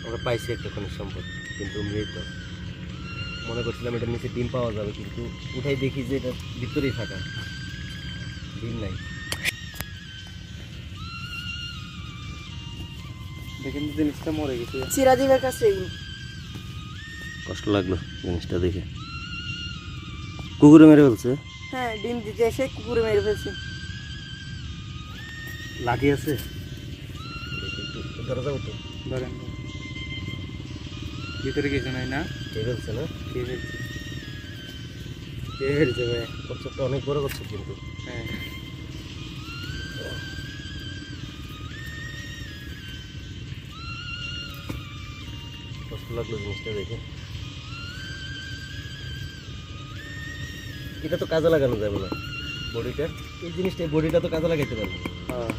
আমরা পাইছি একটা খনিজ সম্পদ, কিন্তু মৃত। মনে করছিলাম এটার নিচে ডিম পাওয়া যাবে, কিন্তু উঠাই দেখি যে এটা ভিতরেই থাকা, ডিম নাই। দেখেন জিনিসটা মরে গেছে। চিরাদিবের কাছে এগুলো। কষ্ট লাগলো জিনিসটা দেখে। কুকুরে মেরে ফেলছে। হ্যাঁ, ডিম দিতে এসে কুকুরে মেরে ফেলছে। লাঠি আছে, ধরা যাবে তো? ধরেন ভিতরে কিছু নাই না? খেয়ে ফেলছে না? খেয়ে ফেলছে। খেয়ে ফেলছে ভাই, কচ্ছপটা অনেক বড় কচ্ছপ কিন্তু। হ্যাঁ কষ্ট লাগলো জিনিসটা দেখে। এটা তো কাজে লাগানো যাবে না, বডিটা। এই জিনিসটা, বডিটা তো কাজে লাগাইতে পারবো। হ্যাঁ